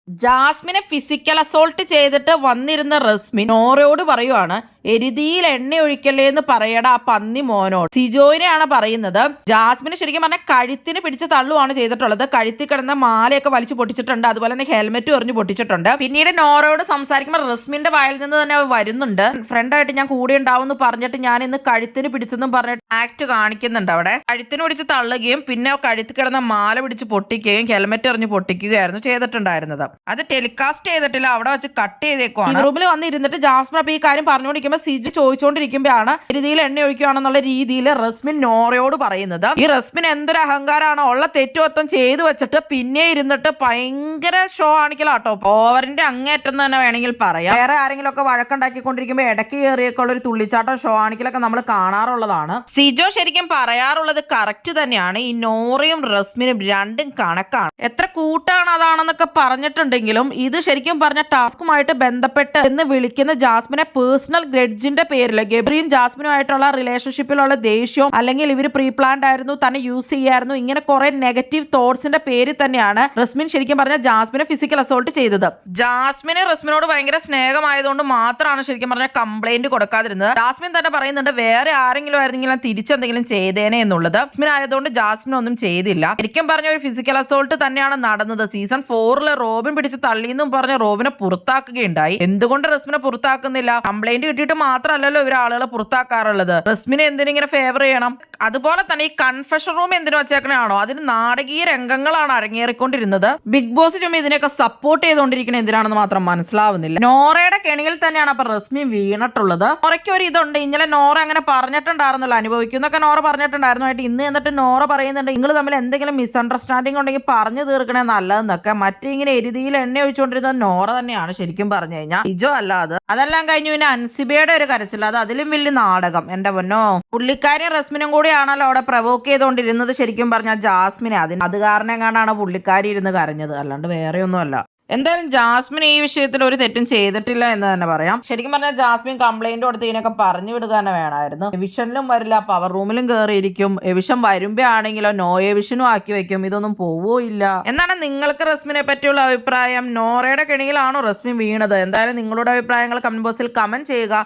ജാസ്മിനെ physical assault ചെയ്തിട്ട് വന്നിരുന്ന റസ്മിൻ നോറയോട് പറയുവാണ്, എരുതിയിൽ എണ്ണ ഒഴിക്കല്ലേ എന്ന് പറയടാ ആ പന്നി മോനോട്. സിജോയിനെയാണ് പറയുന്നത്. ജാസ്മിന് ശരിക്കും പറഞ്ഞാൽ കഴുത്തിന് പിടിച്ച് തള്ളുവാണ് ചെയ്തിട്ടുള്ളത്. കഴുത്തിൽ കിടന്ന മാലയൊക്കെ വലിച്ചു പൊട്ടിച്ചിട്ടുണ്ട്. അതുപോലെ തന്നെ ഹെൽമെറ്റ് എറിഞ്ഞു പൊട്ടിച്ചിട്ടുണ്ട്. പിന്നീട് നോറയോട് സംസാരിക്കുമ്പോൾ റസ്മിന്റെ വായിൽ നിന്ന് തന്നെ വരുന്നുണ്ട്, ഫ്രണ്ടായിട്ട് ഞാൻ കൂടെ ഉണ്ടാവും എന്ന് പറഞ്ഞിട്ട് ഞാൻ ഇന്ന് കഴുത്തിന് പിടിച്ചെന്നും പറഞ്ഞിട്ട് ആക്ട് കാണിക്കുന്നുണ്ട്. അവിടെ കഴുത്തിന് പിടിച്ച് തള്ളുകയും പിന്നെ കഴുത്തിൽ കിടന്ന മാല പിടിച്ച് പൊട്ടിക്കുകയും ഹെൽമെറ്റ് എറിഞ്ഞ് പൊട്ടിക്കുകയായിരുന്നു ചെയ്തിട്ടുണ്ടായിരുന്നത്. അത് ടെലികാസ്റ്റ് ചെയ്തിട്ടില്ല, അവിടെ വെച്ച് കട്ട് ചെയ്തേക്കുവാണ്. റൂമിൽ വന്നിരുന്നിട്ട് ജാസ്മിൻ അപ്പൊ ഈ കാര്യം പറഞ്ഞുകൊണ്ടിരിക്കുമ്പോൾ സിജു ചോദിച്ചുകൊണ്ടിരിക്കുമ്പോഴാണ് എരുതിയിൽ എണ്ണ ഒഴിക്കുകയാണെന്നുള്ള രീതിയിൽ റസ്മിൻ നോറയോട് പറയുന്നത്. ഈ റസ്മിൻ എന്തൊരു അഹങ്കാരമാണ്, ഉള്ള തെറ്റുമൊത്തം ചെയ്തു വെച്ചിട്ട് പിന്നെ ഇരുന്നിട്ട് ഭയങ്കര ഷോ ആണിക്കലാട്ടോ. ഓവറിന്റെ അങ്ങേറ്റം തന്നെ വേണമെങ്കിൽ പറയാം. വേറെ ആരെങ്കിലും ഒക്കെ വഴക്കുണ്ടാക്കിക്കൊണ്ടിരിക്കുമ്പോൾ ഇടയ്ക്ക് കയറിയൊക്കെയുള്ള ഒരു തുള്ളിച്ചാട്ടം ഷോ ആണിക്കലൊക്കെ നമ്മൾ കാണാറുള്ളതാണ്. സിജോ ശരിക്കും പറയാറുള്ളത് കറക്റ്റ് തന്നെയാണ്. ഈ നോറയും റസ്മിനും രണ്ടും കണക്കാണ്. എത്ര കൂട്ടാണ് അതാണെന്നൊക്കെ പറഞ്ഞിട്ടുണ്ടെങ്കിലും ഇത് ശരിക്കും പറഞ്ഞ ടാസ്കുമായിട്ട് ബന്ധപ്പെട്ട് എന്ന് വിളിക്കുന്ന ജാസ്മിനെ പേഴ്സണൽ ഗ്രഡ്ജിന്റെ പേരിൽ ഗബ്രിയും ജാസ്മിനുമായിട്ടുള്ള റിലേഷൻഷിപ്പിലുള്ള ദേഷ്യവും അല്ലെങ്കിൽ ഇവർ പ്രീ പ്ലാൻഡ് ആയിരുന്നു, തന്നെ യൂസ് ചെയ്യായിരുന്നു, ഇങ്ങനെ കുറെ നെഗറ്റീവ് തോട്ട്സിന്റെ പേരിൽ തന്നെയാണ് റസ്മിൻ ശരിക്കും പറഞ്ഞ ജാസ്മിനെ ഫിസിക്കൽ അസോൾട്ട് ചെയ്തത്. ജാസ്മിന് റസ്മിനോട് ഭയങ്കര സ്നേഹമായതുകൊണ്ട് മാത്രമാണ് ശരിക്കും പറഞ്ഞ കംപ്ലൈന്റ് കൊടുക്കാതിരുന്നത്. ജാസ്മിൻ തന്നെ പറയുന്നുണ്ട് വേറെ ആരെങ്കിലും ആയിരുന്നെങ്കിലും തിരിച്ചെന്തെങ്കിലും ചെയ്തേനെ എന്നുള്ളത്. ജാസ്മിൻ ആയതുകൊണ്ട് ജാസ്മിൻ ഒന്നും ചെയ്തില്ല. ശരിക്കും പറഞ്ഞ ഒരു ഫിസിക്കൽ അസോൾട്ട് തന്നെയാണ് നടന്നത്. സീസൺ 4 റോബിൻ പിടിച്ച് തള്ളിയെന്നും പറഞ്ഞ് റോബിനെ പുറത്താക്കുകയുണ്ടായി. എന്തുകൊണ്ട് റസ്മിനെ പുറത്താക്കുന്നില്ല? കംപ്ലൈന്റ് കിട്ടിയിട്ട് മാത്രമല്ലല്ലോ ഇവർ ആളുകളെ പുറത്താക്കാറുള്ളത്. റസ്മിനെ എന്തിനിങ്ങനെ ഫേവർ ചെയ്യണം? അതുപോലെ തന്നെ ഈ കൺഫെഷൻ റൂം എന്തിനു വച്ചേക്കണാണോ, അതിന് നാടകീയ രംഗങ്ങളാണ് അരങ്ങേറിക്കൊണ്ടിരുന്നത്. ബിഗ് ബോസ് ചുമ്മാ ഇതിനൊക്കെ സപ്പോർട്ട് ചെയ്തുകൊണ്ടിരിക്കുന്നത് എന്തിനാണെന്ന് മാത്രം മനസ്സിലാവുന്നില്ല. നോറയുടെ കെണിയിൽ തന്നെയാണ് അപ്പൊ റസ്മി വീണിട്ടുള്ളത്. നോറയ്ക്ക് ഒരു ഇതുണ്ട്, ഇന്നലെ നോറ അങ്ങനെ പറഞ്ഞിട്ടുണ്ടായിരുന്നല്ലോ, അനുഭവിക്കുന്നൊക്കെ നോറ പറഞ്ഞിട്ടുണ്ടായിരുന്നു. ഇന്ന് എന്നിട്ട് നോറ പറയുന്നുണ്ട് നിങ്ങൾ തമ്മിൽ എന്തെങ്കിലും മിസ്അണ്ടർസ്റ്റാൻഡിംഗ് ഉണ്ടെങ്കിൽ പറഞ്ഞു തീർക്കണേ നല്ലതെന്നൊക്കെ. മറ്റിങ്ങനെ എരുതിയിൽ എണ്ണ ഒഴിച്ചുകൊണ്ടിരുന്നത് നോറ തന്നെയാണ് ശരിക്കും പറഞ്ഞു കഴിഞ്ഞാൽ, ഇജോ അല്ലാതെ. അതെല്ലാം കഴിഞ്ഞു പിന്നെ അൻസിബയുടെ ഒരു കരച്ചില്ല, അത് അതിലും വലിയ നാടകം. എന്റെ പൊന്നോ, പുള്ളിക്കാരിയും റസ്മിനും കൂടിയാണല്ലോ അവിടെ പ്രവോക്ക് ചെയ്തുകൊണ്ടിരുന്നത് ശരിക്കും പറഞ്ഞാൽ ജാസ്മിനെ. അത് കാരണം എങ്ങാണ്ടാണ് പുള്ളിക്കാരി ഇരുന്ന് കരഞ്ഞത്, അല്ലാണ്ട് വേറെ ഒന്നുമല്ല. എന്തായാലും ജാസ്മിൻ ഈ വിഷയത്തിൽ ഒരു തെറ്റും ചെയ്തിട്ടില്ല എന്ന് തന്നെ പറയാം. ശരിക്കും പറഞ്ഞാൽ ജാസ്മിൻ കംപ്ലൈന്റ് കൊടുത്ത് ഇതിനൊക്കെ പറഞ്ഞു വിടുക തന്നെ വേണമായിരുന്നു. എവിഷനിലും വരില്ല, പവർ റൂമിലും കയറിയിരിക്കും. എവിഷൻ വരുമ്പോ ആണെങ്കിലോ നോ എവിഷനും ആക്കി വെക്കും. ഇതൊന്നും പോവില്ല. എന്താണ് നിങ്ങൾക്ക് റസ്മിനെ പറ്റിയുള്ള അഭിപ്രായം? നോറയുടെ കെണിയിലാണോ റസ്മിൻ വീണത്? എന്തായാലും നിങ്ങളുടെ അഭിപ്രായങ്ങൾ കമന്റ് ബോക്സിൽ കമന്റ് ചെയ്യുക.